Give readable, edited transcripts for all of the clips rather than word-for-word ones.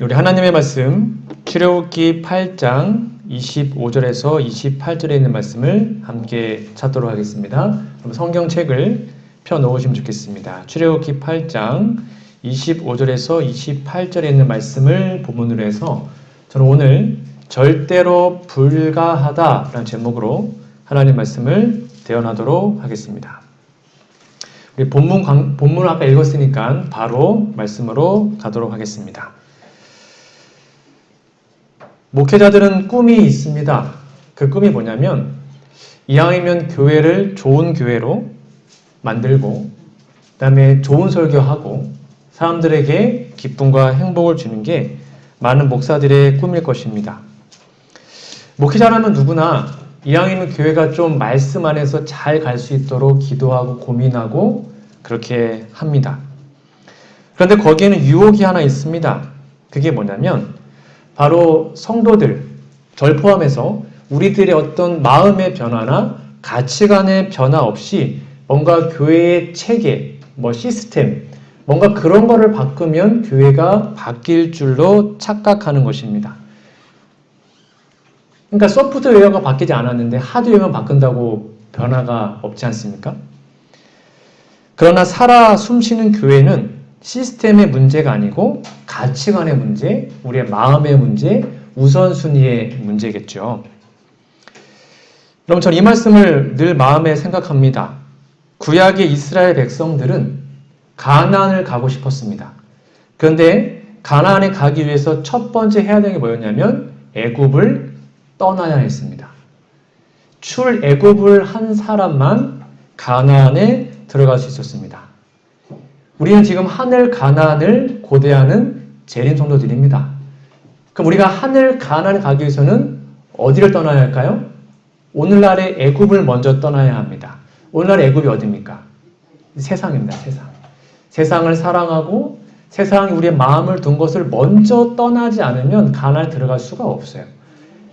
우리 하나님의 말씀 출애굽기 8장 25절에서 28절에 있는 말씀을 함께 찾도록 하겠습니다. 그럼 성경책을 펴 놓으시면 좋겠습니다. 출애굽기 8장 25절에서 28절에 있는 말씀을 본문으로 해서 저는 오늘 절대로 불가하다라는 제목으로 하나님 말씀을 대언하도록 하겠습니다. 우리 본문을 아까 읽었으니까 바로 말씀으로 가도록 하겠습니다. 목회자들은 꿈이 있습니다. 그 꿈이 뭐냐면 이왕이면 교회를 좋은 교회로 만들고 그 다음에 좋은 설교하고 사람들에게 기쁨과 행복을 주는 게 많은 목사들의 꿈일 것입니다. 목회자라면 누구나 이왕이면 교회가 좀 말씀 안에서 잘 갈 수 있도록 기도하고 고민하고 그렇게 합니다. 그런데 거기에는 유혹이 하나 있습니다. 그게 뭐냐면 바로 성도들, 절 포함해서 우리들의 어떤 마음의 변화나 가치관의 변화 없이 뭔가 교회의 체계, 시스템, 뭔가 그런 거를 바꾸면 교회가 바뀔 줄로 착각하는 것입니다. 그러니까 소프트웨어가 바뀌지 않았는데 하드웨어만 바꾼다고 변화가 없지 않습니까? 그러나 살아 숨쉬는 교회는 시스템의 문제가 아니고 가치관의 문제, 우리의 마음의 문제, 우선순위의 문제겠죠. 여러분, 저는 이 말씀을 늘 마음에 생각합니다. 구약의 이스라엘 백성들은 가나안을 가고 싶었습니다. 그런데 가나안에 가기 위해서 첫 번째 해야 되는 게 뭐였냐면 애굽을 떠나야 했습니다. 출애굽을 한 사람만 가나안에 들어갈 수 있었습니다. 우리는 지금 하늘 가나안을 고대하는 재림 성도들입니다. 그럼 우리가 하늘 가나안에 가기 위해서는 어디를 떠나야 할까요? 오늘날의 애굽을 먼저 떠나야 합니다. 오늘날의 애굽이 어디입니까? 세상입니다. 세상. 세상을 사랑하고 세상이 우리의 마음을 둔 것을 먼저 떠나지 않으면 가나안에 들어갈 수가 없어요.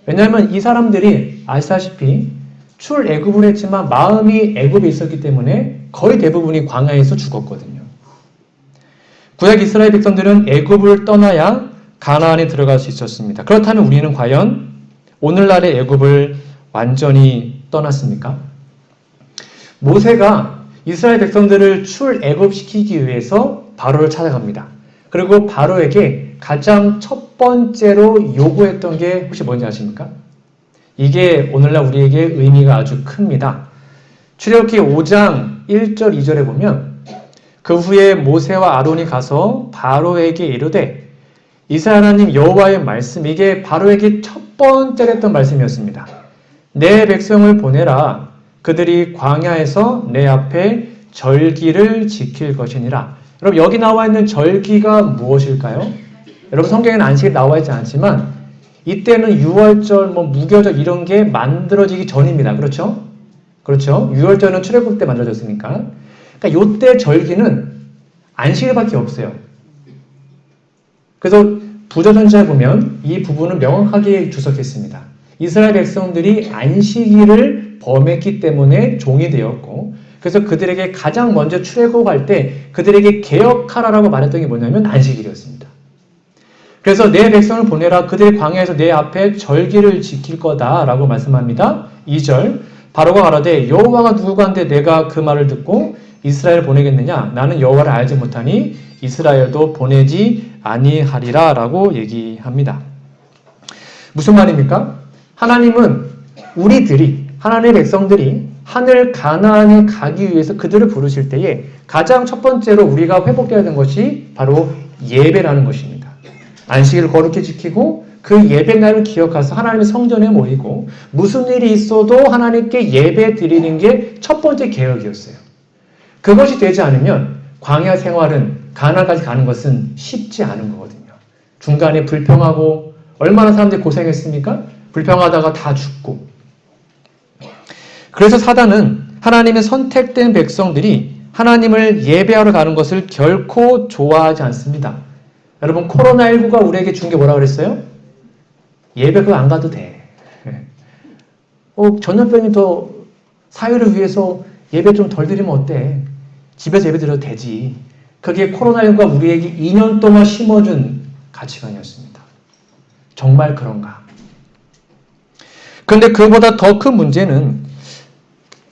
왜냐하면 이 사람들이 아시다시피 출애굽을 했지만 마음이 애굽에 있었기 때문에 거의 대부분이 광야에서 죽었거든요. 구약 이스라엘 백성들은 애굽을 떠나야 가나안에 들어갈 수 있었습니다. 그렇다면 우리는 과연 오늘날의 애굽을 완전히 떠났습니까? 모세가 이스라엘 백성들을 출애굽시키기 위해서 바로를 찾아갑니다. 그리고 바로에게 가장 첫 번째로 요구했던 게 혹시 뭔지 아십니까? 이게 오늘날 우리에게 의미가 아주 큽니다. 출애굽기 5장 1절 2절에 보면 그 후에 모세와 아론이 가서 바로에게 이르되 이스라엘 하나님 여호와의 말씀, 이게 바로에게 첫 번째 했던 말씀이었습니다. 내 백성을 보내라. 그들이 광야에서 내 앞에 절기를 지킬 것이니라. 여러분, 여기 나와 있는 절기가 무엇일까요? 여러분, 성경에는 안식이 나와 있지 않지만 이때는 유월절, 무교절 이런 게 만들어지기 전입니다. 그렇죠? 그렇죠? 유월절은 출애굽 때 만들어졌으니까. 그러니까 요때 절기는 안식일밖에 없어요. 그래서 부조전자에 보면 이 부분은 명확하게 주석했습니다. 이스라엘 백성들이 안식일을 범했기 때문에 종이 되었고, 그래서 그들에게 가장 먼저 출애굽할 때 그들에게 개혁하라라고 말했던 게 뭐냐면 안식일이었습니다. 그래서 내 백성을 보내라. 그들이 광야에서 내 앞에 절기를 지킬 거다라고 말씀합니다. 2절 바로가 가라되 여호와가 누구간데 내가 그 말을 듣고 이스라엘을 보내겠느냐? 나는 여호와를 알지 못하니 이스라엘도 보내지 아니하리라 라고 얘기합니다. 무슨 말입니까? 하나님은 우리들이, 하나님의 백성들이 하늘 가나안에 가기 위해서 그들을 부르실 때에 가장 첫 번째로 우리가 회복해야 되는 것이 바로 예배라는 것입니다. 안식일을 거룩히 지키고 그 예배 날을 기억해서 하나님의 성전에 모이고 무슨 일이 있어도 하나님께 예배 드리는 게 첫 번째 개혁이었어요. 그것이 되지 않으면 광야 생활은 가나안까지 가는 것은 쉽지 않은 거거든요. 중간에 불평하고 얼마나 사람들이 고생했습니까? 불평하다가 다 죽고. 그래서 사단은 하나님의 선택된 백성들이 하나님을 예배하러 가는 것을 결코 좋아하지 않습니다. 여러분, 코로나19가 우리에게 준 게 뭐라 그랬어요? 예배 그거 안 가도 돼. 전염병이 더 사회를 위해서 예배 좀 덜 드리면 어때? 집에서 예배 드려도 되지. 그게 코로나19가 우리에게 2년 동안 심어준 가치관이었습니다. 정말 그런가? 그런데 그보다 더 큰 문제는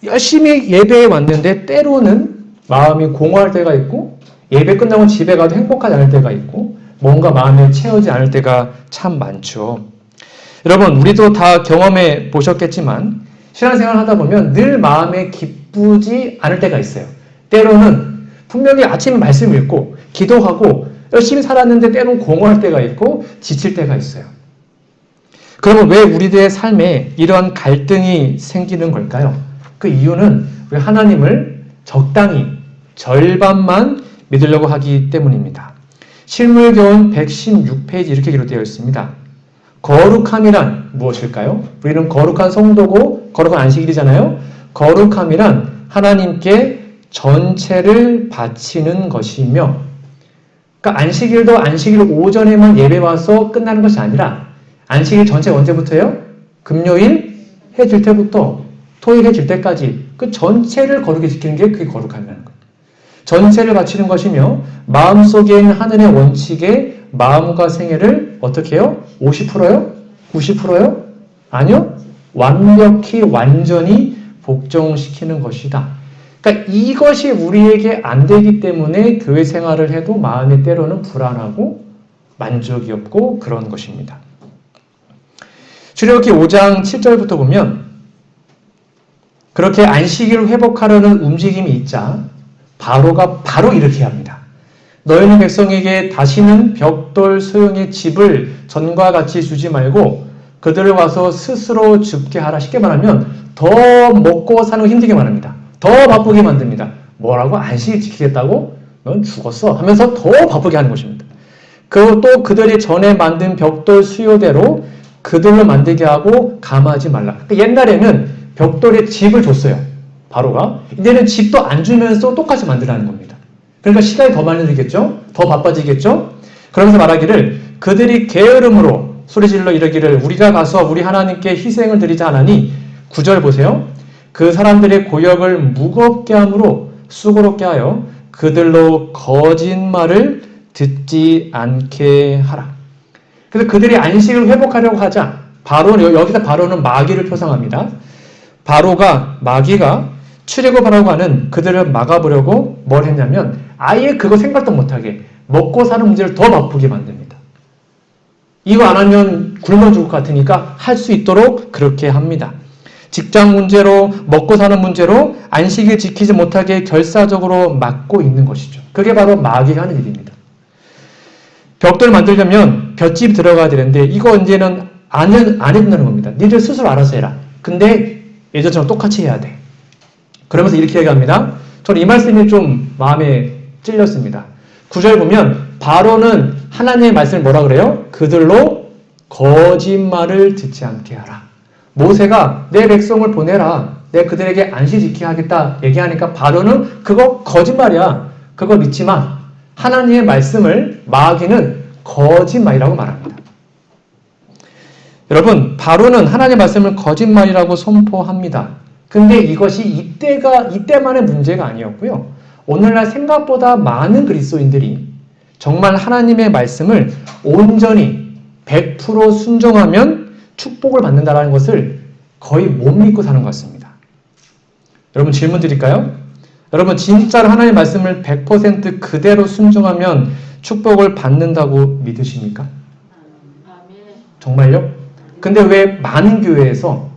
열심히 예배에 왔는데 때로는 마음이 공허할 때가 있고 예배 끝나고 집에 가도 행복하지 않을 때가 있고 뭔가 마음에 채우지 않을 때가 참 많죠. 여러분, 우리도 다 경험해 보셨겠지만 신앙생활 하다 보면 늘 마음에 기쁘지 않을 때가 있어요. 때로는 분명히 아침에 말씀 읽고 기도하고 열심히 살았는데 때로는 공허할 때가 있고 지칠 때가 있어요. 그러면 왜 우리들의 삶에 이런 갈등이 생기는 걸까요? 그 이유는 우리 하나님을 적당히 절반만 믿으려고 하기 때문입니다. 실물교훈 116페이지 이렇게 기록되어 있습니다. 거룩함이란 무엇일까요? 우리는 거룩한 성도고 거룩한 안식일이잖아요. 거룩함이란 하나님께 전체를 바치는 것이며, 그러니까 안식일도 안식일 오전에만 예배 와서 끝나는 것이 아니라 안식일 전체가 언제부터요? 금요일 해질 때부터 토요일 해질 때까지 그 전체를 거룩히 지키는 게 그게 거룩함이라는 거예요. 전체를 바치는 것이며 마음속에 있는 하늘의 원칙에 마음과 생애를 어떻게 해요? 50%요? 90%요? 아니요. 완벽히 완전히 복종시키는 것이다. 그러니까 이것이 우리에게 안 되기 때문에 교회 생활을 해도 마음이 때로는 불안하고 만족이 없고 그런 것입니다. 출애굽기 5장 7절부터 보면 그렇게 안식일을 회복하려는 움직임이 있자 바로가 바로 이렇게 합니다. 너희는 백성에게 다시는 벽돌 소형의 집을 전과 같이 주지 말고 그들을 와서 스스로 죽게 하라. 쉽게 말하면 더 먹고 사는 거 힘들게 말합니다. 더 바쁘게 만듭니다. 뭐라고? 안식일 지키겠다고? 넌 죽었어 하면서 더 바쁘게 하는 것입니다. 그리고 또 그들이 전에 만든 벽돌 수요대로 그들로 만들게 하고 감하지 말라. 그러니까 옛날에는 벽돌에 집을 줬어요. 바로가. 이제는 집도 안 주면서 똑같이 만들라는 겁니다. 그러니까 시간이 더 많이 들겠죠? 더 바빠지겠죠? 그러면서 말하기를 그들이 게으름으로 소리질러 이르기를 우리가 가서 우리 하나님께 희생을 드리자 하나니 9절 보세요. 그 사람들의 고역을 무겁게 함으로 수고롭게 하여 그들로 거짓말을 듣지 않게 하라. 그래서 그들이 안식을 회복하려고 하자 바로는 여기서 바로는 마귀를 표상합니다. 마귀가 출애굽하라고 하는 그들을 막아보려고 뭘 했냐면 아예 그거 생각도 못하게 먹고 사는 문제를 더 바쁘게 만듭니다. 이거 안 하면 굶어 죽을 것 같으니까 할 수 있도록 그렇게 합니다. 직장 문제로 먹고 사는 문제로 안식일 지키지 못하게 결사적으로 막고 있는 것이죠. 그게 바로 마귀가 하는 일입니다. 벽돌을 만들려면 볏집이 들어가야 되는데 이거 이제는 안 해준다는 겁니다. 니들 스스로 알아서 해라. 근데 예전처럼 똑같이 해야 돼. 그러면서 이렇게 얘기합니다. 저는 이 말씀이 좀 마음에 찔렸습니다. 9절 보면 바로는 하나님의 말씀을 뭐라 그래요? 그들로 거짓말을 듣지 않게 하라. 모세가 내 백성을 보내라. 내가 그들에게 안식 지키게 하겠다 얘기하니까 바로는 그거 거짓말이야. 그거 믿지 마. 하나님의 말씀을 마귀는 거짓말이라고 말합니다. 여러분, 바로는 하나님의 말씀을 거짓말이라고 선포합니다. 근데 이것이 이때만의 문제가 아니었고요. 오늘날 생각보다 많은 그리스도인들이 정말 하나님의 말씀을 온전히 100% 순종하면 축복을 받는다는 것을 거의 못 믿고 사는 것 같습니다. 여러분 질문 드릴까요? 여러분 진짜로 하나님의 말씀을 100% 그대로 순종하면 축복을 받는다고 믿으십니까? 정말요? 근데 왜 많은 교회에서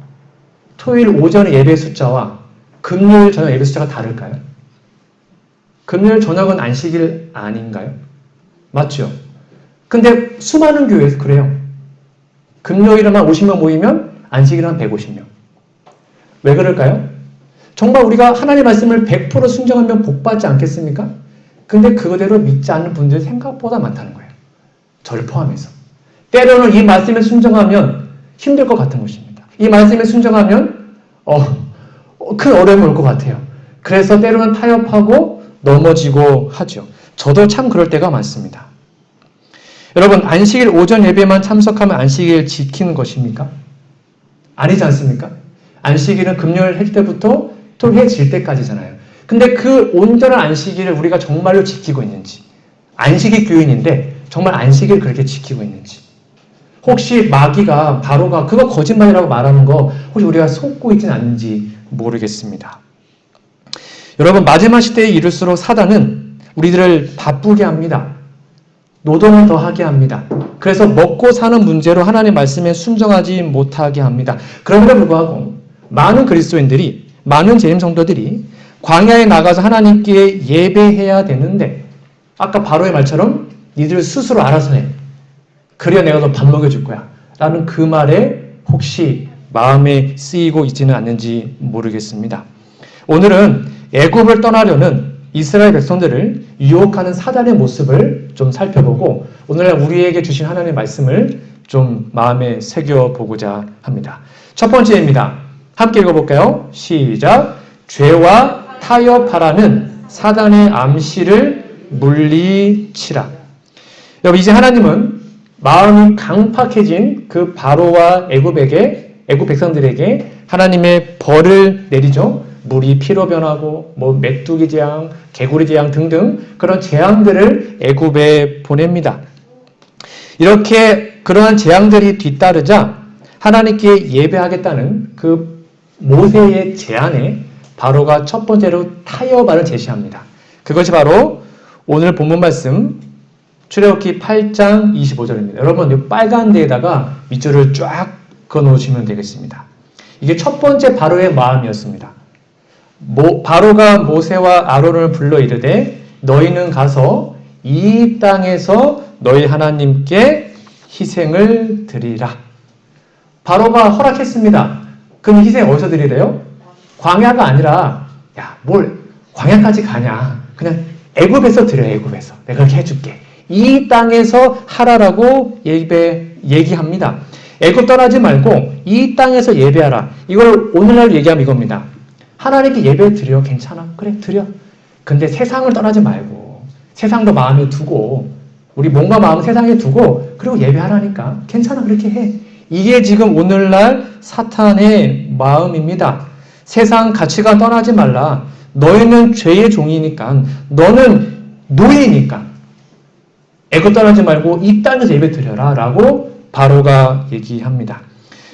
토요일 오전의 예배 숫자와 금요일 저녁 예배 숫자가 다를까요? 금요일 저녁은 안식일 아닌가요? 맞죠? 근데 수많은 교회에서 그래요. 금요일에만 50명 모이면 안식일은 한 150명. 왜 그럴까요? 정말 우리가 하나님의 말씀을 100% 순종하면 복받지 않겠습니까? 근데 그거대로 믿지 않는 분들이 생각보다 많다는 거예요. 저를 포함해서. 때로는 이 말씀에 순종하면 힘들 것 같은 것입니다. 이 말씀에 순종하면 큰 어려움이 올 것 같아요. 그래서 때로는 타협하고 넘어지고 하죠. 저도 참 그럴 때가 많습니다. 여러분 안식일 오전 예배만 참석하면 안식일 지키는 것입니까? 아니지 않습니까? 안식일은 금요일 할 때부터 토요일 해 질 때까지잖아요. 근데 그 온전한 안식일을 우리가 정말로 지키고 있는지 안식일 교인인데 정말 안식일을 그렇게 지키고 있는지, 혹시 마귀가 바로가 그거 거짓말이라고 말하는 거 혹시 우리가 속고 있지는 않는지 모르겠습니다. 여러분, 마지막 시대에 이를수록 사단은 우리들을 바쁘게 합니다. 노동을 더 하게 합니다. 그래서 먹고 사는 문제로 하나님의 말씀에 순종하지 못하게 합니다. 그럼에도 불구하고 많은 그리스도인들이, 많은 재림 성도들이 광야에 나가서 하나님께 예배해야 되는데, 아까 바로의 말처럼 니들 스스로 알아서 해. 그래야 내가 너 밥 먹여줄 거야. 라는 그 말에 혹시 마음에 쓰이고 있지는 않는지 모르겠습니다. 오늘은 애굽을 떠나려는 이스라엘 백성들을 유혹하는 사단의 모습을 좀 살펴보고 오늘날 우리에게 주신 하나님의 말씀을 좀 마음에 새겨보고자 합니다. 첫 번째입니다. 함께 읽어볼까요? 시작! 죄와 타협하라는 사단의 암시를 물리치라. 여러분, 이제 하나님은 마음이 강팍해진 그 바로와 애굽 백성들에게 하나님의 벌을 내리죠. 물이 피로 변하고 메뚜기 재앙, 개구리 재앙 등등 그런 재앙들을 애굽에 보냅니다. 이렇게 그러한 재앙들이 뒤따르자 하나님께 예배하겠다는 그 모세의 제안에 바로가 첫 번째로 타협안을 제시합니다. 그것이 바로 오늘 본문 말씀 출애굽기 8장 25절입니다. 여러분, 이 빨간 데에다가 밑줄을 쫙 그어놓으시면 되겠습니다. 이게 첫 번째 바로의 마음이었습니다. 바로가 모세와 아론을 불러 이르되 너희는 가서 이 땅에서 너희 하나님께 희생을 드리라. 바로가 허락했습니다. 그럼 희생 어디서 드리래요? 광야가 아니라 뭘 광야까지 가냐. 그냥 애굽에서 드려. 애굽에서. 내가 그렇게 해줄게. 이 땅에서 하라라고 얘기합니다. 애굽 떠나지 말고 이 땅에서 예배하라. 이걸 오늘날 얘기하면 이겁니다. 하나님께 예배 드려. 괜찮아. 그래, 드려. 근데 세상을 떠나지 말고 세상도 마음에 두고 우리 몸과 마음 세상에 두고 그리고 예배하라니까. 괜찮아. 그렇게 해. 이게 지금 오늘날 사탄의 마음입니다. 세상 가치관 떠나지 말라. 너희는 죄의 종이니까. 너는 노예니까. 애굽 떠나지 말고 이 땅에서 예배 드려라 라고 바로가 얘기합니다.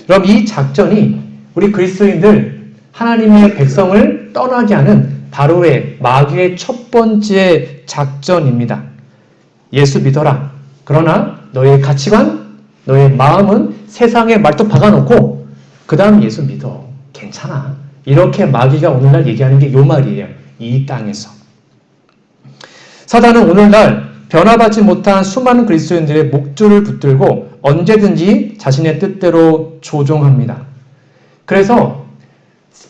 그럼 이 작전이 우리 그리스도인들 하나님의 백성을 떠나게 하는 바로의 마귀의 첫 번째 작전입니다. 예수 믿어라. 그러나 너의 가치관, 너의 마음은 세상에 말뚝 박아놓고 그 다음 예수 믿어. 괜찮아. 이렇게 마귀가 오늘날 얘기하는 게 요 말이에요. 이 땅에서. 사단은 오늘날 변화받지 못한 수많은 그리스도인들의 목줄을 붙들고 언제든지 자신의 뜻대로 조종합니다. 그래서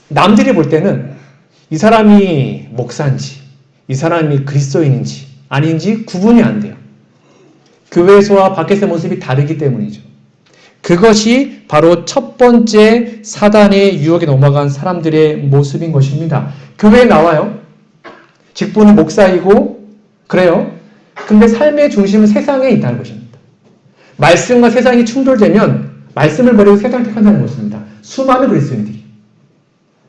남들이 볼 때는 이 사람이 목사인지 이 사람이 그리스도인인지 아닌지 구분이 안 돼요. 교회에서와 밖에서의 모습이 다르기 때문이죠. 그것이 바로 첫 번째 사단의 유혹에 넘어간 사람들의 모습인 것입니다. 교회에 나와요. 직분은 목사이고 그래요. 근데 삶의 중심은 세상에 있다는 것입니다. 말씀과 세상이 충돌되면 말씀을 버리고 세상을 택한다는 것입니다. 수많은 그리스도인들이.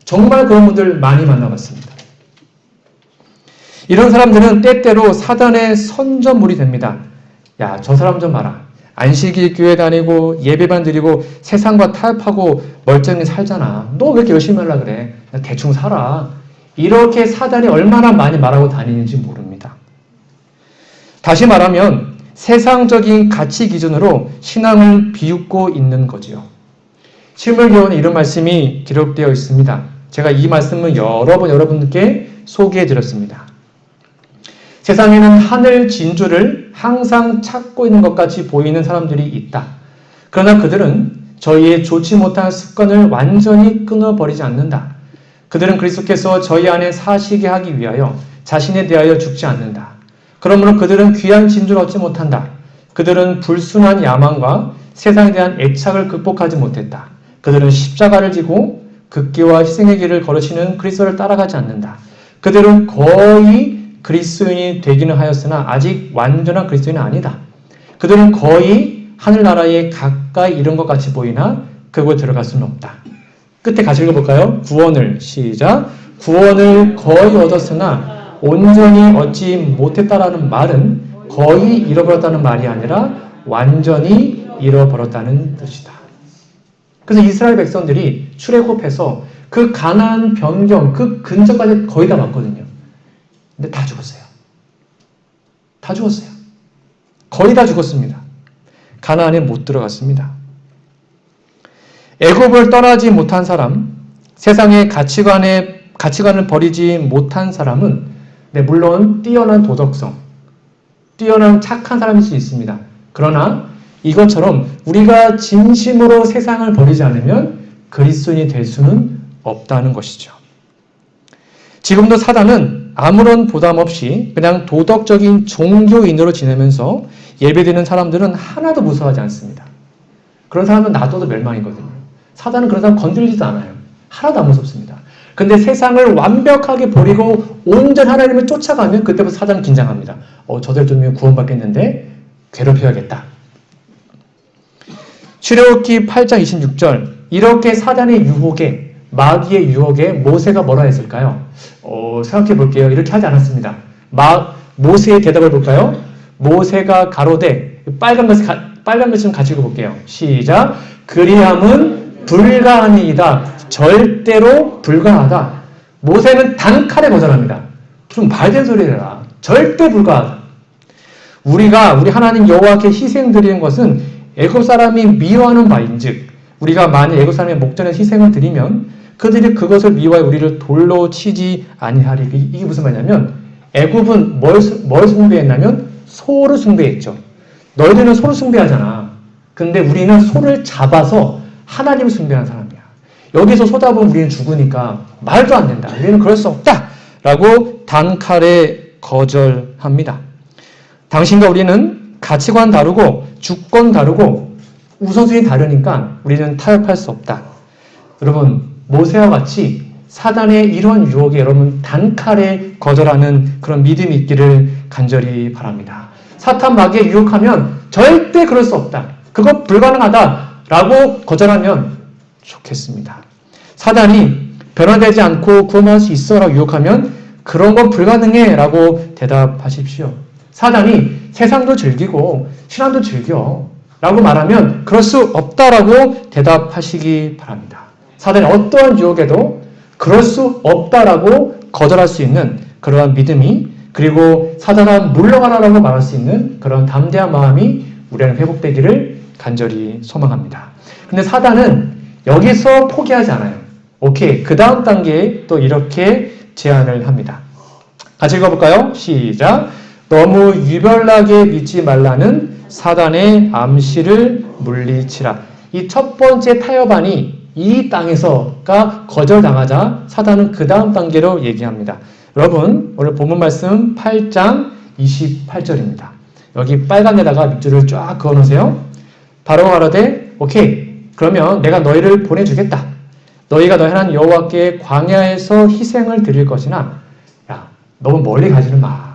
정말 그런 분들 많이 만나봤습니다. 이런 사람들은 때때로 사단의 선전물이 됩니다. 야, 저 사람 좀 봐라. 안식일 교회 다니고 예배만 드리고 세상과 타협하고 멀쩡히 살잖아. 너 왜 이렇게 열심히 하려고 그래? 대충 살아. 이렇게 사단이 얼마나 많이 말하고 다니는지 모릅니다. 다시 말하면 세상적인 가치 기준으로 신앙을 비웃고 있는 거지요. 실물교훈에 이런 말씀이 기록되어 있습니다. 제가 이 말씀을 여러 번 여러분께 소개해 드렸습니다. 세상에는 하늘 진주를 항상 찾고 있는 것 같이 보이는 사람들이 있다. 그러나 그들은 저희의 좋지 못한 습관을 완전히 끊어버리지 않는다. 그들은 그리스도께서 저희 안에 사시게 하기 위하여 자신에 대하여 죽지 않는다. 그러므로 그들은 귀한 진주를 얻지 못한다. 그들은 불순한 야망과 세상에 대한 애착을 극복하지 못했다. 그들은 십자가를 지고 극기와 희생의 길을 걸으시는 그리스도를 따라가지 않는다. 그들은 거의 그리스도인이 되기는 하였으나 아직 완전한 그리스도인은 아니다. 그들은 거의 하늘나라에 가까이 이른 것 같이 보이나 그곳에 들어갈 수는 없다. 끝에 같이 읽어볼까요? 구원을 시작. 구원을 거의 얻었으나 온전히 얻지 못했다라는 말은 거의 잃어버렸다는 말이 아니라 완전히 잃어버렸다는 뜻이다. 그래서 이스라엘 백성들이 출애굽해서 그 가나안 변경, 그 근처까지 거의 다 왔거든요. 근데 다 죽었어요. 다 죽었어요. 거의 다 죽었습니다. 가나안에 못 들어갔습니다. 애굽을 떠나지 못한 사람, 세상의 가치관을 버리지 못한 사람은 물론 뛰어난 도덕성, 뛰어난 착한 사람일 수 있습니다. 그러나 이것처럼 우리가 진심으로 세상을 버리지 않으면 그리스도인이 될 수는 없다는 것이죠. 지금도 사단은 아무런 부담 없이 그냥 도덕적인 종교인으로 지내면서 예배드리는 사람들은 하나도 무서워하지 않습니다. 그런 사람은 놔둬도 멸망이거든요. 사단은 그런 사람 건들리지도 않아요. 하나도 안 무섭습니다. 근데 세상을 완벽하게 버리고 온전 하나님을 쫓아가면 그때부터 사단은 긴장합니다. 저들 좀 구원받겠는데 괴롭혀야겠다. 출애굽기 8장 26절 이렇게 사단의 유혹에 마귀의 유혹에 모세가 뭐라 했을까요? 생각해 볼게요. 이렇게 하지 않았습니다. 모세의 대답을 볼까요? 모세가 가로되 빨간 것 좀 같이 읽어볼게요. 시작. 그리함은 불가하니이다. 절대로 불가하다. 모세는 단칼에 거절합니다. 좀 말된 소리를 해라. 절대 불가하다. 우리 하나님 여호와께 희생 드리는 것은 애굽 사람이 미워하는 바인즉 우리가 만일 애굽 사람의 목전에 희생을 드리면 그들이 그것을 미워해 우리를 돌로 치지 아니하리. 이게 무슨 말이냐면 애굽은 뭘 숭배했냐면 소를 숭배했죠. 너희들은 소를 숭배하잖아. 근데 우리는 소를 잡아서 하나님을 숭배하는 사람이야. 여기서 소 잡으면 우리는 죽으니까 말도 안 된다. 우리는 그럴 수 없다. 라고 단칼에 거절합니다. 당신과 우리는 가치관 다르고 주권 다르고 우선순위 다르니까 우리는 타협할 수 없다. 여러분 모세와 같이 사단의 이런 유혹에 여러분 단칼에 거절하는 그런 믿음이 있기를 간절히 바랍니다. 사탄 마귀에 유혹하면 절대 그럴 수 없다. 그거 불가능하다라고 거절하면 좋겠습니다. 사단이 변화되지 않고 구원할 수 있어라고 유혹하면 그런 건 불가능해 라고 대답하십시오. 사단이 세상도 즐기고 신앙도 즐겨 라고 말하면 그럴 수 없다라고 대답하시기 바랍니다. 사단이 어떠한 유혹에도 그럴 수 없다라고 거절할 수 있는 그러한 믿음이 그리고 사단아 물러가라라고 말할 수 있는 그런 담대한 마음이 우리 안에 회복되기를 간절히 소망합니다. 근데 사단은 여기서 포기하지 않아요. 오케이, 그 다음 단계에 또 이렇게 제안을 합니다. 같이 읽어볼까요? 시작. 너무 유별나게 믿지 말라는 사단의 암시를 물리치라. 이 첫 번째 타협안이 이 땅에서가 거절당하자 사단은 그 다음 단계로 얘기합니다. 여러분 오늘 본문 말씀 8장 28절입니다. 여기 빨간 데다가 밑줄을 쫙 그어놓으세요. 바로 가로되 오케이 그러면 내가 너희를 보내주겠다. 너희가 너희 하나님 여호와께 광야에서 희생을 드릴 것이나 야 너무 멀리 가지는 마.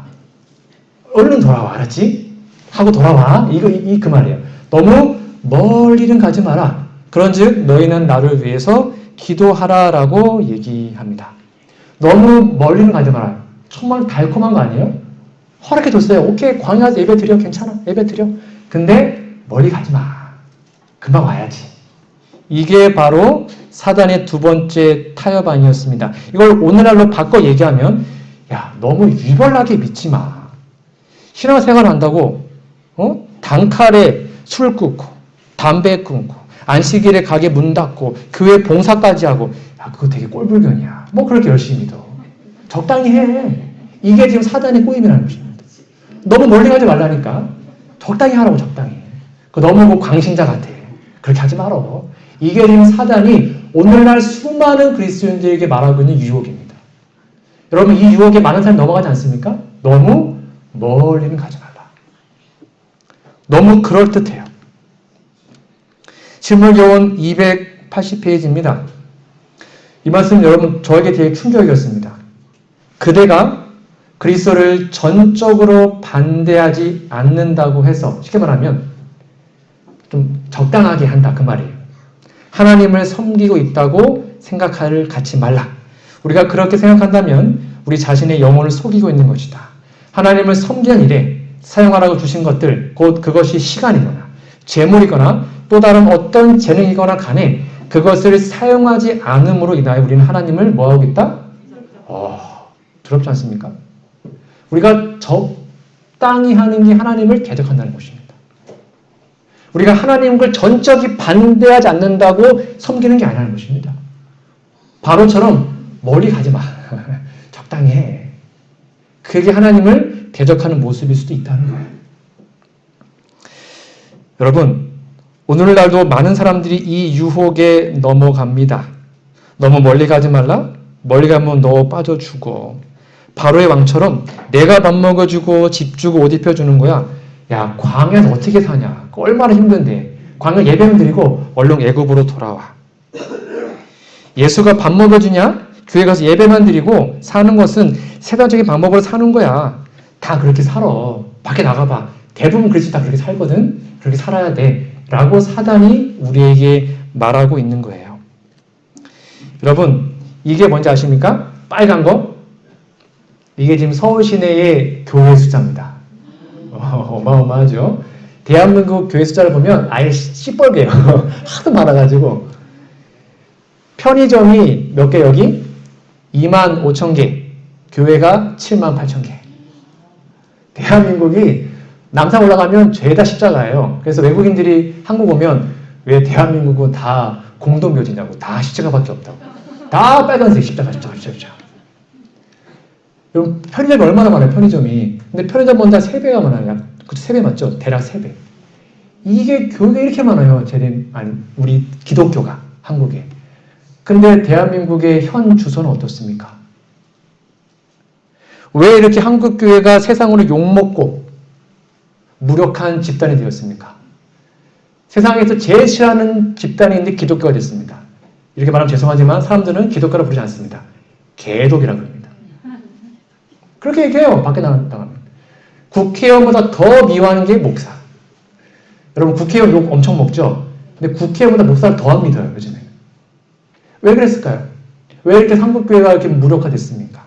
얼른 돌아와 알았지? 하고 돌아와. 그 말이에요. 너무 멀리는 가지 마라. 그런즉 너희는 나를 위해서 기도하라라고 얘기합니다. 너무 멀리는 가지 마라. 정말 달콤한 거 아니에요? 허락해 줬어요. 오케이 광야에서 예배 드려. 괜찮아. 예배 드려. 근데 멀리 가지 마. 금방 와야지. 이게 바로 사단의 두 번째 타협안이었습니다. 이걸 오늘날로 바꿔 얘기하면 야 너무 유별나게 믿지 마. 신앙생활 한다고 단칼에 술 끊고 담배 끊고 안식일에 가게 문 닫고 교회 봉사까지 하고 야 그거 되게 꼴불견이야. 뭐 그렇게 열심히 믿어. 적당히 해. 이게 지금 사단의 꼬임이라는 것입니다. 너무 멀리 가지 말라니까. 적당히 하라고 적당히. 너무 광신자 같아. 그렇게 하지 말어. 이게 지금 사단이 오늘날 수많은 그리스도인들에게 말하고 있는 유혹입니다. 여러분 이 유혹에 많은 사람이 넘어가지 않습니까? 너무 멀리는 가지 말라. 너무 그럴듯해요. 신물교원 280페이지입니다. 이 말씀 여러분 저에게 되게 충격이었습니다. 그대가 그리스도를 전적으로 반대하지 않는다고 해서 쉽게 말하면 좀 적당하게 한다 그 말이에요. 하나님을 섬기고 있다고 생각을 갖지 말라. 우리가 그렇게 생각한다면 우리 자신의 영혼을 속이고 있는 것이다. 하나님을 섬기는 일에 사용하라고 주신 것들, 곧 그것이 시간이거나 재물이거나 또 다른 어떤 재능이거나 간에 그것을 사용하지 않음으로 인하여 우리는 하나님을 뭐하고 있다? 두렵지 않습니까? 우리가 적당히 하는 게 하나님을 대적한다는 것입니다. 우리가 하나님을 전적이 반대하지 않는다고 섬기는 게 아니라는 것입니다. 바로처럼 멀리 가지 마. 적당히 해. 그게 하나님을 대적하는 모습일 수도 있다는 거예요. 여러분, 오늘날도 많은 사람들이 이 유혹에 넘어갑니다. 너무 멀리 가지 말라? 멀리 가면 너 빠져 죽어. 바로의 왕처럼 내가 밥 먹어주고 집 주고 옷 입혀주는 거야. 야, 광야에서 어떻게 사냐? 얼마나 힘든데. 광야 예배만 드리고 얼른 애굽으로 돌아와. 예수가 밥 먹어주냐? 교회 가서 예배만 드리고 사는 것은 세상적인 방법으로 사는 거야. 다 그렇게 살아. 밖에 나가봐. 대부분 그리스도 다 그렇게 살거든. 그렇게 살아야 돼. 라고 사단이 우리에게 말하고 있는 거예요. 여러분, 이게 뭔지 아십니까? 빨간 거? 이게 지금 서울 시내의 교회 숫자입니다. 어마어마하죠? 대한민국 교회 숫자를 보면 아예 시뻘개요. 하도 많아가지고. 편의점이 몇 개 여기? 25,000개. 교회가 78,000개. 대한민국이 남산 올라가면 죄다 십자가예요. 그래서 외국인들이 한국 오면 왜 대한민국은 다 공동묘지냐고. 다 십자가밖에 없다고. 다 빨간색 십자가. 여러분, 편의점이 얼마나 많아요, 편의점이. 근데 편의점보다 3배가 많아요. 그쵸, 3배 맞죠? 대략 3배. 이게 교회가 이렇게 많아요. 우리 기독교가, 한국에. 근데 대한민국의 현 주소는 어떻습니까? 왜 이렇게 한국 교회가 세상으로 욕먹고 무력한 집단이 되었습니까? 세상에서 제일 싫어하는 집단인데 기독교가 됐습니다. 이렇게 말하면 죄송하지만 사람들은 기독교라 부르지 않습니다. 개독이라고 합니다. 그렇게 얘기해요. 밖에 나가면. 국회의원보다 더 미워하는 게 목사. 여러분, 국회의원 욕 엄청 먹죠? 근데 국회의원보다 목사를 더 믿어요, 요즘에. 왜 그랬을까요? 왜 이렇게 한국교회가 이렇게 무력화됐습니까?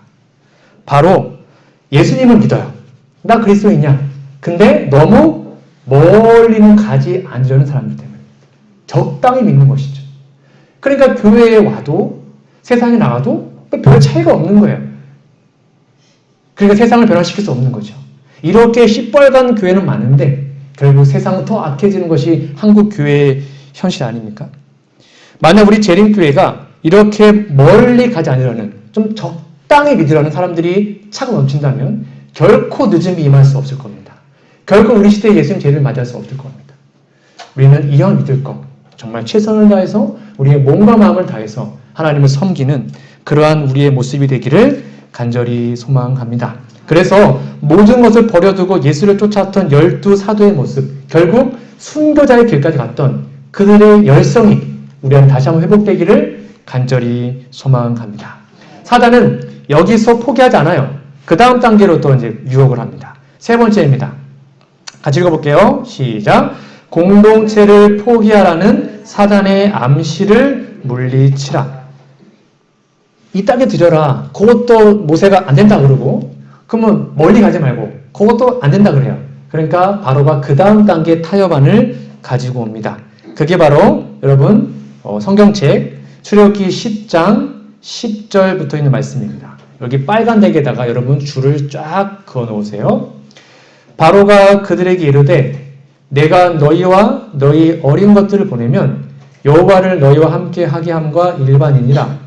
바로 예수님을 믿어요. 나 그리스도인이야. 근데 너무 멀리는 가지 않으려는 사람들 때문에. 적당히 믿는 것이죠. 그러니까 교회에 와도 세상에 나가도 별 차이가 없는 거예요. 그러니까 세상을 변화시킬 수 없는 거죠. 이렇게 시뻘건 교회는 많은데 결국 세상은 더 악해지는 것이 한국 교회의 현실 아닙니까? 만약 우리 재림교회가 이렇게 멀리 가지 않으려는 좀 적당히 믿으려는 사람들이 차가 넘친다면 결코 늦음이 임할 수 없을 겁니다. 결코 우리 시대에 예수님 재림을 맞이할 수 없을 겁니다. 우리는 이왕 믿을 것 정말 최선을 다해서 우리의 몸과 마음을 다해서 하나님을 섬기는 그러한 우리의 모습이 되기를 간절히 소망합니다. 그래서 모든 것을 버려두고 예수를 쫓았던 12 사도의 모습, 결국 순교자의 길까지 갔던 그들의 열성이 우리한테 다시 한번 회복되기를 간절히 소망합니다. 사단은 여기서 포기하지 않아요. 그 다음 단계로 또 이제 유혹을 합니다. 세 번째입니다. 같이 읽어볼게요. 시작. 공동체를 포기하라는 사단의 암시를 물리치라. 이 땅에 들여라. 그것도 모세가 안 된다 그러고, 그러면 멀리 가지 말고 그것도 안 된다 그래요. 그러니까 바로가 그 다음 단계 타협안을 가지고 옵니다. 그게 바로 여러분 성경책 출애굽기 10장 10절부터 있는 말씀입니다. 여기 빨간 덱에다가 여러분 줄을 쫙 그어 놓으세요. 바로가 그들에게 이르되 내가 너희와 너희 어린 것들을 보내면 여호와를 너희와 함께 하게 함과 일반이니라.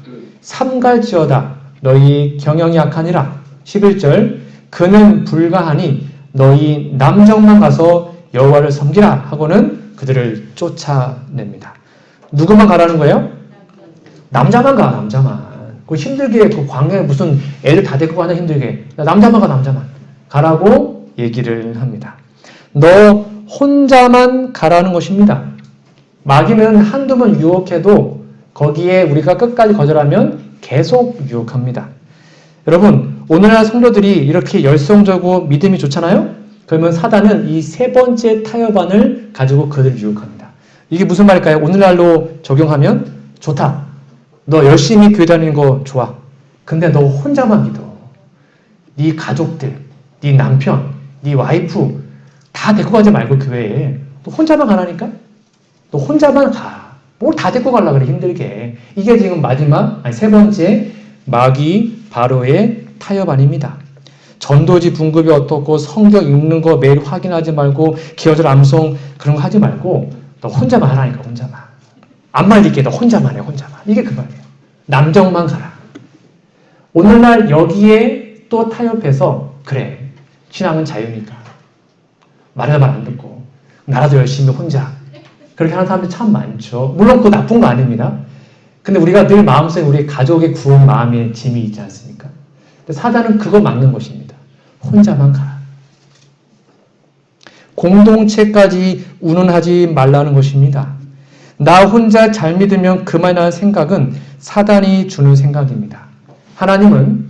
삼갈지어다 너희 경영이 약하니라. 11절 그는 불가하니 너희 남정만 가서 여호와를 섬기라 하고는 그들을 쫓아냅니다. 누구만 가라는 거예요? 남자만 가. 남자만. 그 힘들게 그 광야에 무슨 애들 다 데리고 가나 힘들게. 남자만 가. 남자만. 가라고 얘기를 합니다. 너 혼자만 가라는 것입니다. 마귀는 한두 번 유혹해도 거기에 우리가 끝까지 거절하면 계속 유혹합니다. 여러분, 오늘날 성도들이 이렇게 열성적이고 믿음이 좋잖아요? 그러면 사단은 이 세 번째 타협안을 가지고 그들을 유혹합니다. 이게 무슨 말일까요? 오늘날로 적용하면 좋다. 너 열심히 교회 다니는 거 좋아. 근데 너 혼자만 믿어. 네 가족들, 네 남편, 네 와이프 다 데리고 가지 말고 교회에 너 혼자만 가라니까? 너 혼자만 가. 뭘 다 데리고 가려고 그래 힘들게. 이게 지금 마지막 세 번째 마귀 바로의 타협안입니다. 전도지 분급이 어떻고 성경 읽는 거 매일 확인하지 말고 기어절 암송 그런 거 하지 말고 너 혼자만 하라니까 혼자만. 안 말릴게 너 혼자만 해 혼자만. 이게 그 말이에요. 남정만 가라. 오늘날 여기에 또 타협해서 그래 신앙은 자유니까 말하는 말 안 듣고 나라도 열심히 혼자 그렇게 하는 사람들이 참 많죠. 물론 그거 나쁜 거 아닙니다. 근데 우리가 늘 마음속에 우리 가족의 구운 마음의 짐이 있지 않습니까? 근데 사단은 그거 막는 것입니다. 혼자만 가라. 공동체까지 운운하지 말라는 것입니다. 나 혼자 잘 믿으면 그만이라는 생각은 사단이 주는 생각입니다. 하나님은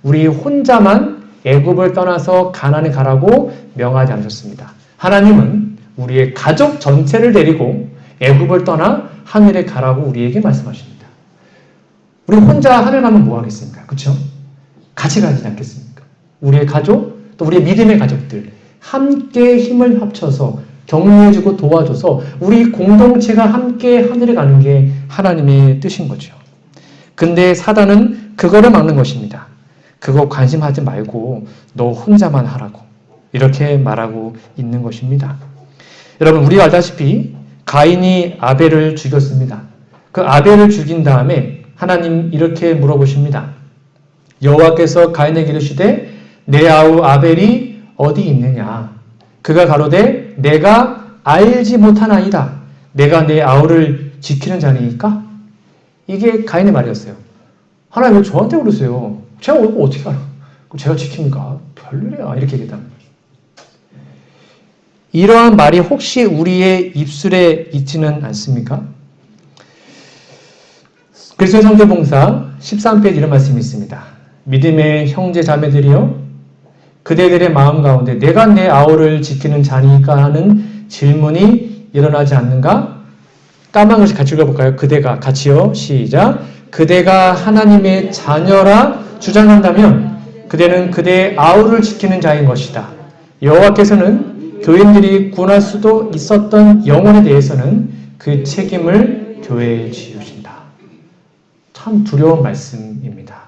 우리 혼자만 애굽을 떠나서 가나안에 가라고 명하지 않으셨습니다. 하나님은 우리의 가족 전체를 데리고 애굽을 떠나 하늘에 가라고 우리에게 말씀하십니다. 우리 혼자 하늘 가면 뭐 하겠습니까? 그렇죠? 같이 가지 않겠습니까? 우리의 가족, 또 우리의 믿음의 가족들 함께 힘을 합쳐서 격려해주고 도와줘서 우리 공동체가 함께 하늘에 가는 게 하나님의 뜻인 거죠. 근데 사단은 그거를 막는 것입니다. 그거 관심하지 말고 너 혼자만 하라고 이렇게 말하고 있는 것입니다. 여러분 우리가 알다시피 가인이 아벨을 죽였습니다. 그 아벨을 죽인 다음에 하나님 이렇게 물어보십니다. 여호와께서 가인에게 이르시되 내 아우 아벨이 어디 있느냐? 그가 가로되 내가 알지 못하나이다. 내가 내 아우를 지키는 자니까? 이게 가인의 말이었어요. 하나님 왜 저한테 그러세요? 제가 어떻게 알아? 제가 지킵니까? 별일이야. 이렇게 얘기했다는 거죠. 이러한 말이 혹시 우리의 입술에 있지는 않습니까? 그리스도의 성결봉사 13페이지 이런 말씀이 있습니다. 믿음의 형제 자매들이여 그대들의 마음 가운데 내가 내 아우를 지키는 자니까 하는 질문이 일어나지 않는가? 까만 글씨 같이 읽어볼까요? 그대가 같이요. 시작. 그대가 하나님의 자녀라 주장한다면 그대는 그대의 아우를 지키는 자인 것이다. 여호와께서는 교인들이 구원할 수도 있었던 영혼에 대해서는 그 책임을 교회에 지우신다. 참 두려운 말씀입니다.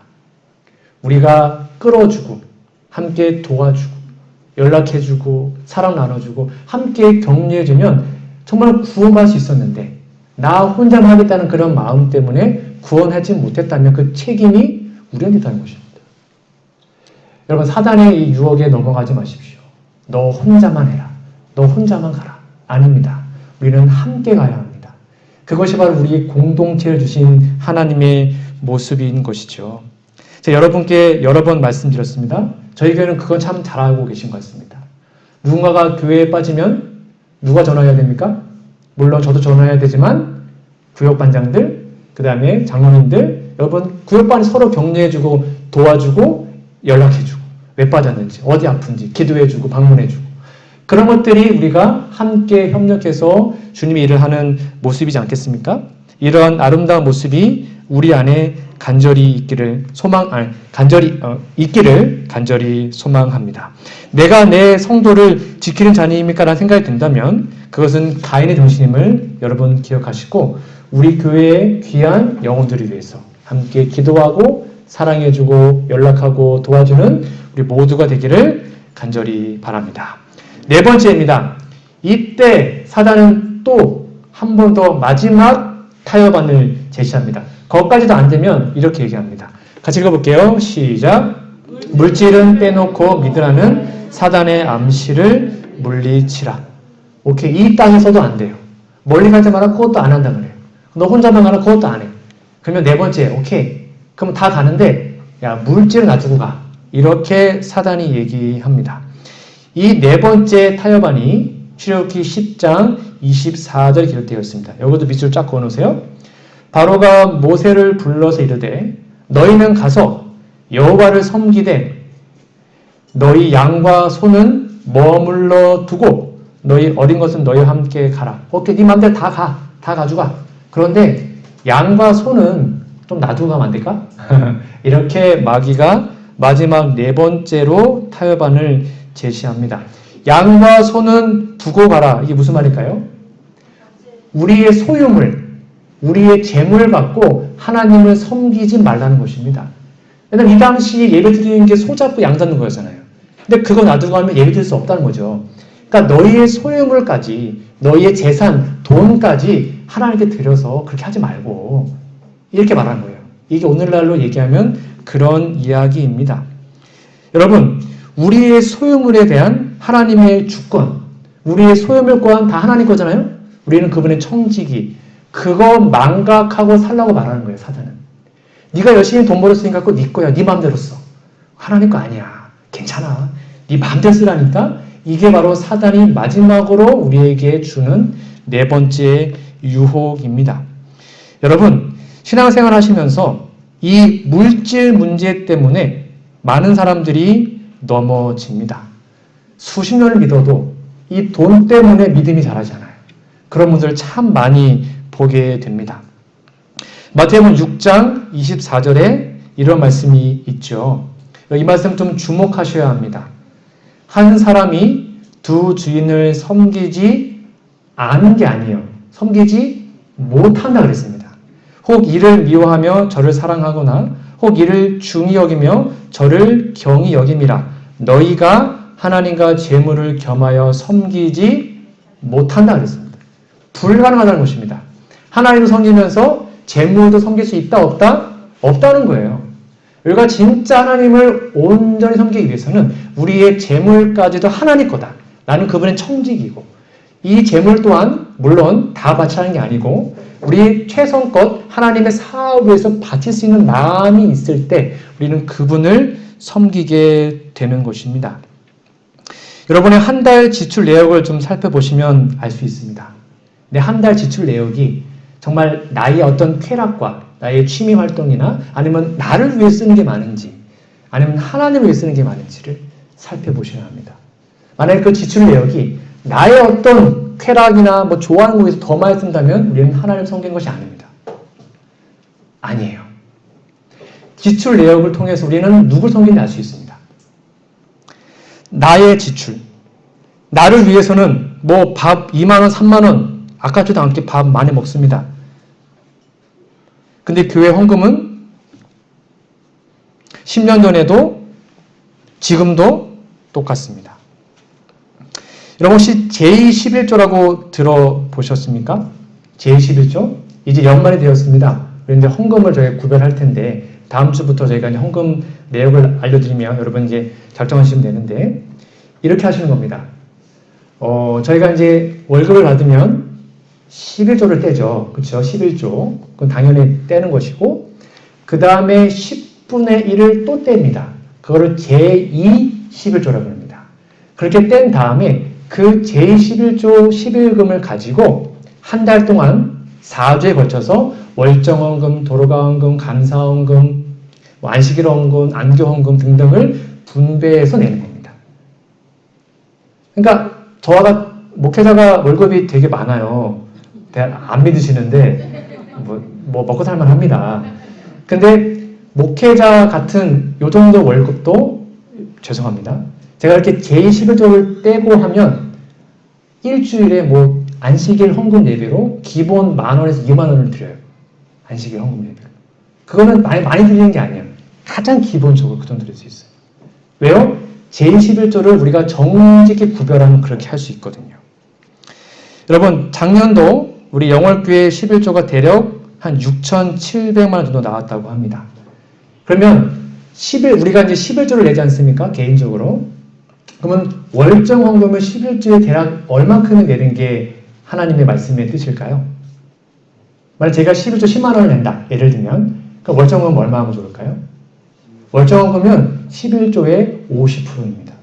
우리가 끌어주고 함께 도와주고 연락해주고 사랑 나눠주고 함께 격려해주면 정말 구원받을 수 있었는데 나 혼자만 하겠다는 그런 마음 때문에 구원하지 못했다면 그 책임이 우리한테 있다는 것입니다. 여러분 사단의 이 유혹에 넘어가지 마십시오. 너 혼자만 해라. 너 혼자만 가라. 아닙니다. 우리는 함께 가야 합니다. 그것이 바로 우리 공동체를 주신 하나님의 모습인 것이죠. 제가 여러분께 여러 번 말씀드렸습니다. 저희 교회는 그건 참 잘 알고 계신 것 같습니다. 누군가가 교회에 빠지면 누가 전화해야 됩니까? 물론 저도 전화해야 되지만 구역반장들, 그 다음에 장로님들, 여러분 구역반이 서로 격려해주고 도와주고 연락해주고 왜 빠졌는지 어디 아픈지 기도해주고 방문해주고 그런 것들이 우리가 함께 협력해서 주님의 일을 하는 모습이지 않겠습니까? 이러한 아름다운 모습이 우리 안에 간절히 있기를 간절히 소망합니다. 내가 내 성도를 지키는 자니입니까? 라는 생각이 든다면 그것은 가인의 정신임을 여러분 기억하시고 우리 교회의 귀한 영혼들을 위해서 함께 기도하고 사랑해주고 연락하고 도와주는 우리 모두가 되기를 간절히 바랍니다. 네 번째입니다. 이때 사단은 또 한 번 더 마지막 타협안을 제시합니다. 거기까지도 안 되면 이렇게 얘기합니다. 같이 읽어볼게요. 시작. 물질은 빼놓고 믿으라는 사단의 암시를 물리치라. 오케이. 이 땅에서도 안 돼요. 멀리 가지 마라. 그것도 안 한다 그래요. 너 혼자만 가라. 그것도 안 해. 그러면 네 번째. 오케이. 그럼 다 가는데 야 물질은 놔두고 가. 이렇게 사단이 얘기합니다. 이 네 번째 타협안이 출애굽기 10장 24절에 기록되어 있습니다. 여기도 밑줄 쫙 그어놓으세요. 바로가 모세를 불러서 이르되 너희는 가서 여호와를 섬기되 너희 양과 소는 머물러 두고 너희 어린 것은 너희와 함께 가라. 오케이, 네 맘대로 다 가. 다 가져가. 그런데 양과 소는 좀 놔두고 가면 안 될까? 이렇게 마귀가 마지막 네 번째로 타협안을 제시합니다. 양과 소는 두고 가라. 이게 무슨 말일까요? 우리의 소유물, 우리의 재물을 갖고 하나님을 섬기지 말라는 것입니다. 왜냐면 이 당시 예배 드리는 게 소 잡고 양 잡는 거였잖아요. 근데 그거 놔두고 하면 예배 드릴 수 없다는 거죠. 그러니까 너희의 소유물까지, 너희의 재산, 돈까지 하나님께 드려서 그렇게 하지 말고 이렇게 말하는 거예요. 이게 오늘날로 얘기하면 그런 이야기입니다. 여러분, 우리의 소유물에 대한 하나님의 주권, 우리의 소유물 또한 다 하나님 거잖아요? 우리는 그분의 청지기, 그거 망각하고 살라고 말하는 거예요, 사단은. 네가 열심히 돈 벌었으니까 그거 네 거야, 네 마음대로 써. 하나님 거 아니야. 괜찮아. 네 마음대로 쓰라니까. 이게 바로 사단이 마지막으로 우리에게 주는 네 번째 유혹입니다. 여러분, 신앙생활 하시면서 이 물질 문제 때문에 많은 사람들이 넘어집니다. 수십 년을 믿어도 이 돈 때문에 믿음이 자라지 않아요. 그런 분들 참 많이 보게 됩니다. 마태복음 6장 24절에 이런 말씀이 있죠. 이 말씀 좀 주목하셔야 합니다. 한 사람이 두 주인을 섬기지 않은 게 아니에요. 섬기지 못한다 그랬습니다. 혹 이를 미워하며 저를 사랑하거나 혹 이를 중히 여기며 저를 경히 여김이라. 너희가 하나님과 재물을 겸하여 섬기지 못한다 그랬습니다. 불가능하다는 것입니다. 하나님을 섬기면서 재물도 섬길 수 있다 없다? 없다는 거예요. 우리가 진짜 하나님을 온전히 섬기기 위해서는 우리의 재물까지도 하나님 거다. 나는 그분의 청지기고 이 재물 또한 물론 다 바치는 게 아니고 우리 최선껏 하나님의 사업을 위해서 바칠 수 있는 마음이 있을 때 우리는 그분을 섬기게 되는 것입니다. 여러분의 한 달 지출 내역을 좀 살펴보시면 알 수 있습니다. 내 한 달 지출 내역이 정말 나의 어떤 쾌락과 나의 취미 활동이나 아니면 나를 위해 쓰는 게 많은지 아니면 하나님을 위해 쓰는 게 많은지를 살펴보셔야 합니다. 만약에 그 지출 내역이 나의 어떤 쾌락이나 뭐 좋아하는 거에서 더 많이 쓴다면 우리는 하나님을 섬기는 것이 아닙니다. 아니에요. 지출 내역을 통해서 우리는 누굴 섬기는지 알 수 있습니다. 나의 지출. 나를 위해서는 뭐 밥 2만원, 3만원 아깝지도 않게 밥 많이 먹습니다. 근데 교회 헌금은 10년 전에도 지금도 똑같습니다. 여러분 혹시 제11조라고 들어보셨습니까? 제11조? 이제 연말이 되었습니다. 이제 헌금을 저희가 구별할 텐데 다음 주부터 저희가 이제 헌금 내역을 알려드리면 여러분 이제 결정하시면 되는데 이렇게 하시는 겁니다. 저희가 이제 월급을 받으면 11조를 떼죠. 그렇죠? 11조. 그건 당연히 떼는 것이고 그 다음에 10분의 1을 또 뗍니다. 그거를 제2 11조라고 합니다. 그렇게 뗀 다음에 그 제11조 11금을 가지고 한 달 동안 4주에 걸쳐서 월정헌금, 도로가헌금, 감사헌금, 안식일헌금, 안교헌금 등등을 분배해서 내는 겁니다. 그러니까 저와 목회자가 월급이 되게 많아요. 안 믿으시는데 뭐 먹고 살만 합니다. 근데 목회자 같은 요 정도 월급도 죄송합니다. 제가 이렇게 제11조를 떼고 하면 일주일에 뭐 안식일 헌금 예배로 기본 10,000원에서 20,000원을 드려요. 안식일 헌금 예배로. 그거는 많이 드리는 게 아니에요. 가장 기본적으로 그 정도 드릴 수 있어요. 왜요? 제11조를 우리가 정직히 구별하면 그렇게 할 수 있거든요. 여러분 작년도 우리 영월교회 11조가 대략 한 6,700만 원 정도 나왔다고 합니다. 그러면 우리가 이제 11조를 내지 않습니까? 개인적으로. 그러면 월정 헌금을 11조에 대략 얼마큼을 내는 게 하나님의 말씀의 뜻일까요? 만약 제가 11조 10만 원을 낸다. 예를 들면 그 월정 헌금 얼마 하면 좋을까요? 월정 헌금은 11조의 50%입니다.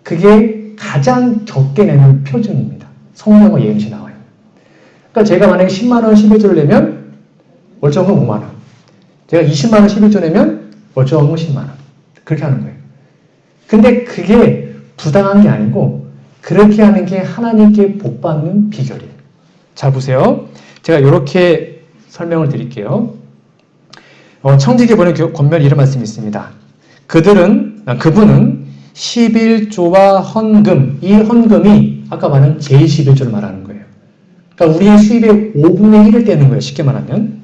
그게 가장 적게 내는 표준입니다. 성령과 예언시 나와요. 그러니까 제가 만약에 10만 원 11조를 내면 월정 헌금 5만 원. 제가 20만 원 11조 내면 월정 헌금 10만 원. 그렇게 하는 거예요. 근데 그게 부당한 게 아니고 그렇게 하는 게 하나님께 복받는 비결이에요. 자 보세요. 제가 이렇게 설명을 드릴게요. 청지기 보는 권면에 이런 말씀이 있습니다. 그분은 11조와 헌금, 이 헌금이 아까 말한 제11조를 말하는 거예요. 그러니까 우리의 수입의 5분의 1을 떼는 거예요. 쉽게 말하면.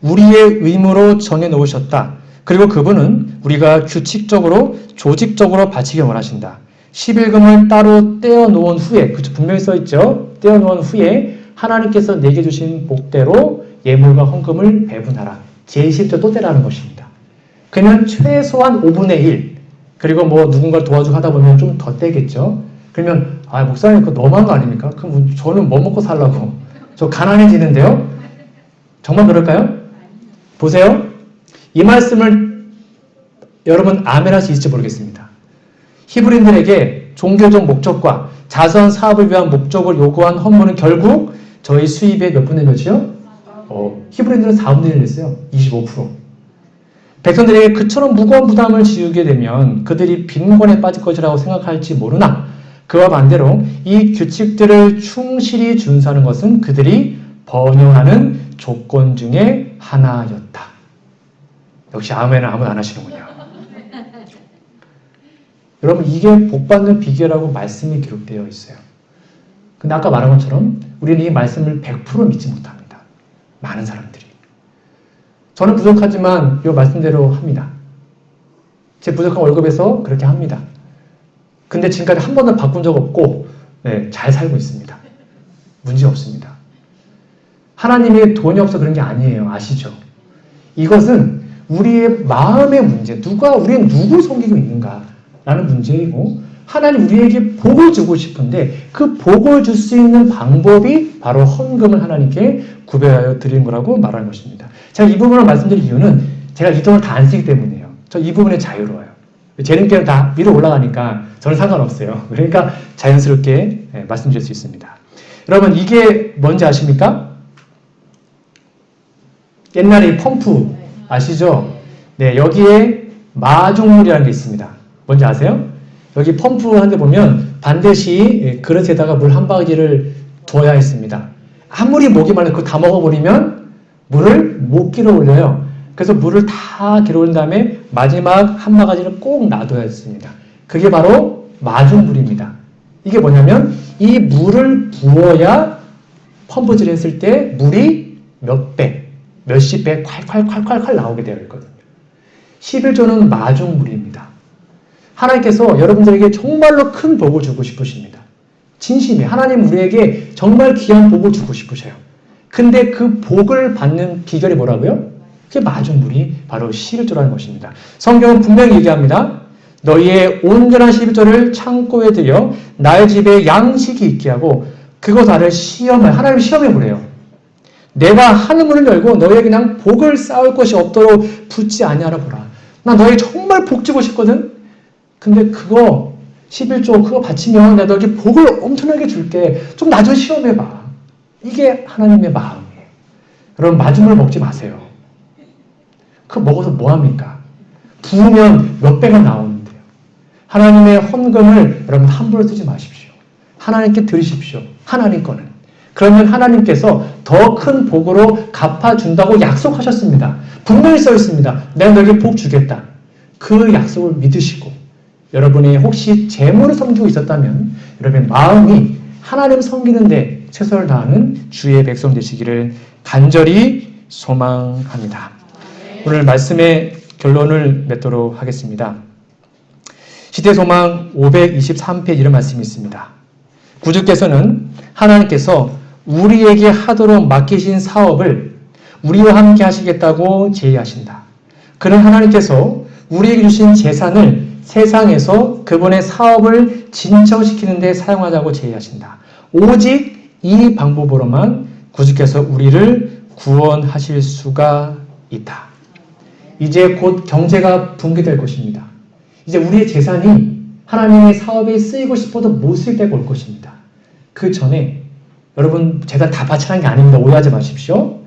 우리의 의무로 정해놓으셨다. 그리고 그분은 우리가 규칙적으로, 조직적으로 바치길 원하신다. 11금을 따로 떼어놓은 후에, 그쵸, 분명히 써있죠. 떼어놓은 후에 하나님께서 내게 주신 복대로 예물과 헌금을 배분하라. 제11조 또 떼라는 것입니다. 그러면 최소한 5분의 1, 그리고 뭐 누군가 도와주고 하다 보면 좀 더 떼겠죠. 그러면 목사님 그거 너무한 거 아닙니까? 그럼 저는 뭐 먹고 살라고? 저 가난해지는데요? 정말 그럴까요? 보세요. 이 말씀을 여러분 아멘 할 수 있을지 모르겠습니다. 히브리인들에게 종교적 목적과 자선 사업을 위한 목적을 요구한 헌물은 결국 저희 수입의 몇 분의 몇이요? 히브리인들은 4분의 1을 냈어요. 25%. 백성들에게 그처럼 무거운 부담을 지우게 되면 그들이 빈곤에 빠질 것이라고 생각할지 모르나 그와 반대로 이 규칙들을 충실히 준수하는 것은 그들이 번영하는 조건 중에 하나였다. 역시 아멘은 아무도 안 하시는군요. 여러분 이게 복받는 비결이라고 말씀이 기록되어 있어요. 근데 아까 말한 것처럼 우리는 이 말씀을 100% 믿지 못합니다. 많은 사람들이. 저는 부족하지만 이 말씀대로 합니다. 제 부족한 월급에서 그렇게 합니다. 근데 지금까지 한 번도 바꾼 적 없고 잘 살고 있습니다. 문제 없습니다. 하나님이 돈이 없어 그런 게 아니에요. 아시죠? 이것은 우리의 마음의 문제, 우리는 누굴 섬기고 있는가라는 문제이고 하나님 우리에게 복을 주고 싶은데 그 복을 줄 수 있는 방법이 바로 헌금을 하나님께 구별하여 드리는 거라고 말하는 것입니다. 제가 이 부분을 말씀드릴 이유는 제가 이 돈을 다 안 쓰기 때문이에요. 저 이 부분에 자유로워요. 재능께는 다 위로 올라가니까 저는 상관없어요. 그러니까 자연스럽게 말씀드릴 수 있습니다. 여러분 이게 뭔지 아십니까? 옛날에 이 펌프 아시죠? 네, 여기에 마중물이라는 게 있습니다. 뭔지 아세요? 여기 펌프 하는데 보면 반드시 그릇에다가 물 한 바가지를 두어야 했습니다. 아무리 목이 말라 그거 다 먹어버리면 물을 못 길어 올려요. 그래서 물을 다 길어 올린 다음에 마지막 한 바가지를 꼭 놔둬야 했습니다. 그게 바로 마중물입니다. 이게 뭐냐면 이 물을 부어야 펌프질을 했을 때 물이 몇 배, 몇십 배 콸콸콸콸콸 나오게 되어 있거든요. 11조는 마중물입니다. 하나님께서 여러분들에게 정말로 큰 복을 주고 싶으십니다. 진심이 하나님 우리에게 정말 귀한 복을 주고 싶으셔요. 근데 그 복을 받는 비결이 뭐라고요? 그게 마중물이 바로 11조라는 것입니다. 성경은 분명히 얘기합니다. 너희의 온전한 11조를 창고에 들여 나의 집에 양식이 있게 하고 그것 안을 하나님 시험해 보래요. 내가 하늘문을 열고 너희에게 그냥 복을 쌓을 것이 없도록 붙지 아니하라 보라. 나 너희 정말 복 주고 싶거든. 근데 그거 11조 그거 바치면 내가 너에게 복을 엄청나게 줄게. 좀 나 좀 시험해봐. 이게 하나님의 마음이에요. 여러분 마중물 먹지 마세요. 그거 먹어서 뭐합니까? 부으면 몇 배가 나오는데요. 하나님의 헌금을 여러분 함부로 쓰지 마십시오. 하나님께 드리십시오. 하나님 거는. 그러면 하나님께서 더 큰 복으로 갚아준다고 약속하셨습니다. 분명히 써 있습니다. 내가 너에게 복 주겠다. 그 약속을 믿으시고 여러분이 혹시 재물을 섬기고 있었다면 여러분의 마음이 하나님 섬기는데 최선을 다하는 주의 백성 되시기를 간절히 소망합니다. 오늘 말씀의 결론을 맺도록 하겠습니다. 시대소망 523페이지 이런 말씀이 있습니다. 구주께서는 하나님께서 우리에게 하도록 맡기신 사업을 우리와 함께 하시겠다고 제의하신다. 그는 하나님께서 우리에게 주신 재산을 세상에서 그분의 사업을 진척시키는 데 사용하자고 제의하신다. 오직 이 방법으로만 구주께서 우리를 구원하실 수가 있다. 이제 곧 경제가 붕괴될 것입니다. 이제 우리의 재산이 하나님의 사업에 쓰이고 싶어도 못 쓸 때가 올 것입니다. 그 전에 여러분 재산 다 바치라는 게 아닙니다. 오해하지 마십시오.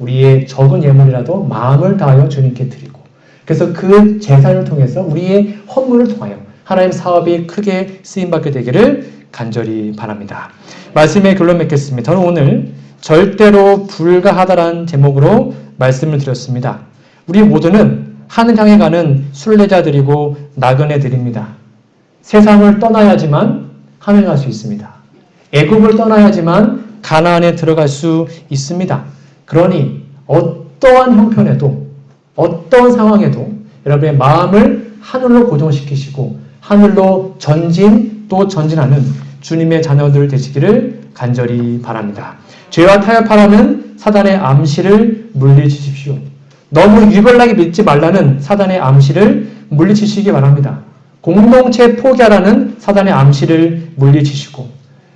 우리의 적은 예물이라도 마음을 다하여 주님께 드리고 그래서 그 재산을 통해서 우리의 헌물을 통하여 하나님 사업이 크게 쓰임받게 되기를 간절히 바랍니다. 말씀의 결론 맺겠습니다. 저는 오늘 절대로 불가하다라는 제목으로 말씀을 드렸습니다. 우리 모두는 하늘 향해 가는 순례자들이고 나그네들입니다. 세상을 떠나야지만 함행할 수 있습니다. 애굽을 떠나야지만 가나안에 들어갈 수 있습니다. 그러니 어떠한 형편에도 어떠한 상황에도 여러분의 마음을 하늘로 고정시키시고 하늘로 전진 또 전진하는 주님의 자녀들 되시기를 간절히 바랍니다. 죄와 타협하라는 사단의 암시를 물리치십시오. 너무 유별나게 믿지 말라는 사단의 암시를 물리치시기 바랍니다. 공동체 포기하라는 사단의 암시를 물리치시고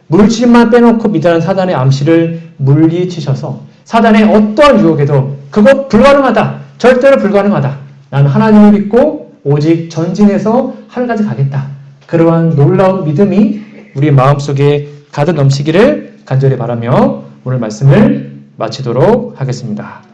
물질만 빼놓고 믿으라는 사단의 암시를 물리치셔서 사단의 어떠한 유혹에도 그것 불가능하다. 절대로 불가능하다. 나는 하나님을 믿고 오직 전진해서 하늘까지 가겠다. 그러한 놀라운 믿음이 우리 마음속에 가득 넘치기를 간절히 바라며 오늘 말씀을 마치도록 하겠습니다.